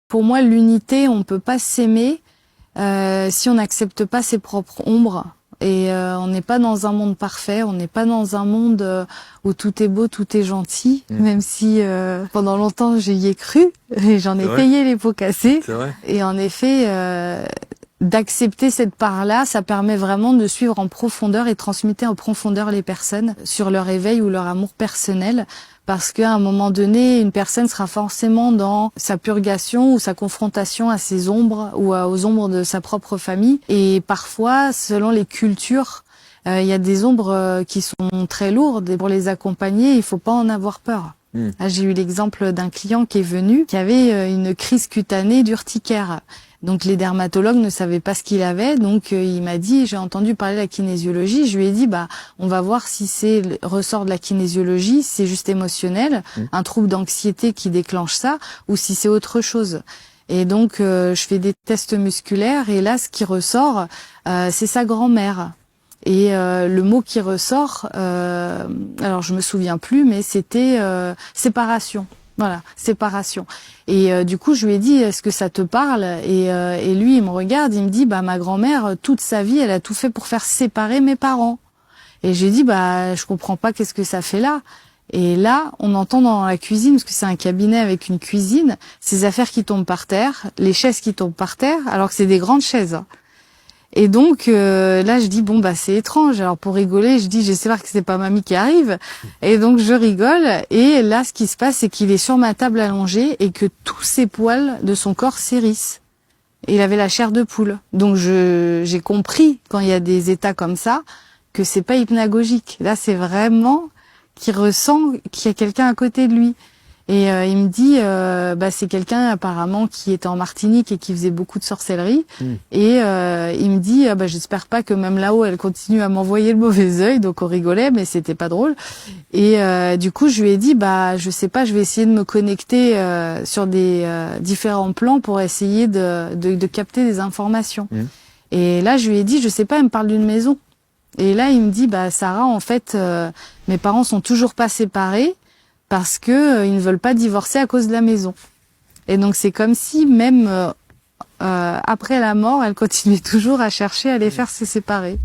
Pour moi, l'unité, on peut pas s'aimer si on n'accepte pas ses propres ombres. Et on n'est pas dans un monde parfait, on n'est pas dans un monde où tout est beau, tout est gentil, même si pendant longtemps j'y ai cru et j'en ai payé les pots cassés. Et en effet, d'accepter cette part-là, ça permet vraiment de suivre en profondeur et transmuter en profondeur les personnes sur leur éveil ou leur amour personnel. Parce qu'à un moment donné, une personne sera forcément dans sa purgation ou sa confrontation à ses ombres ou aux ombres de sa propre famille. Et parfois, selon les cultures, il y a des ombres qui sont très lourdes. Et pour les accompagner, il faut pas en avoir peur. Là, j'ai eu l'exemple d'un client qui est venu, qui avait une crise cutanée d'urticaire. Donc les dermatologues ne savaient pas ce qu'il avait, donc il m'a dit, j'ai entendu parler de la kinésiologie, je lui ai dit, on va voir si c'est ressort de la kinésiologie, si c'est juste émotionnel, un trouble d'anxiété qui déclenche ça, ou si c'est autre chose. Et donc je fais des tests musculaires, et là ce qui ressort, c'est sa grand-mère. Et le mot qui ressort, alors je me souviens plus, mais c'était séparation. Voilà, séparation. Et du coup, je lui ai dit, est-ce que ça te parle? Et lui, il me regarde, il me dit, ma grand-mère, toute sa vie, elle a tout fait pour faire séparer mes parents. Et j'ai dit, je comprends pas qu'est-ce que ça fait là. Et là, on entend dans la cuisine, parce que c'est un cabinet avec une cuisine, ces affaires qui tombent par terre, les chaises qui tombent par terre, alors que c'est des grandes chaises. Et donc là je dis c'est étrange. Alors pour rigoler, je dis j'espère que c'est pas mamie qui arrive. Et donc je rigole et là ce qui se passe c'est qu'il est sur ma table allongé et que tous ses poils de son corps s'hérissent. Et il avait la chair de poule. Donc j'ai compris quand il y a des états comme ça que c'est pas hypnagogique. Là c'est vraiment qu'il ressent qu'il y a quelqu'un à côté de lui. Et il me dit, c'est quelqu'un apparemment qui était en Martinique et qui faisait beaucoup de sorcellerie. Et il me dit, j'espère pas que même là-haut elle continue à m'envoyer le mauvais œil. Donc on rigolait, mais c'était pas drôle. Et du coup je lui ai dit, je sais pas, je vais essayer de me connecter sur des différents plans pour essayer de capter des informations. Et là je lui ai dit, je sais pas, elle me parle d'une maison. Et là il me dit, Sarah, en fait, mes parents sont toujours pas séparés. Parce que ils ne veulent pas divorcer à cause de la maison. Et donc c'est comme si même après la mort, elle continuait toujours à chercher à les faire se séparer.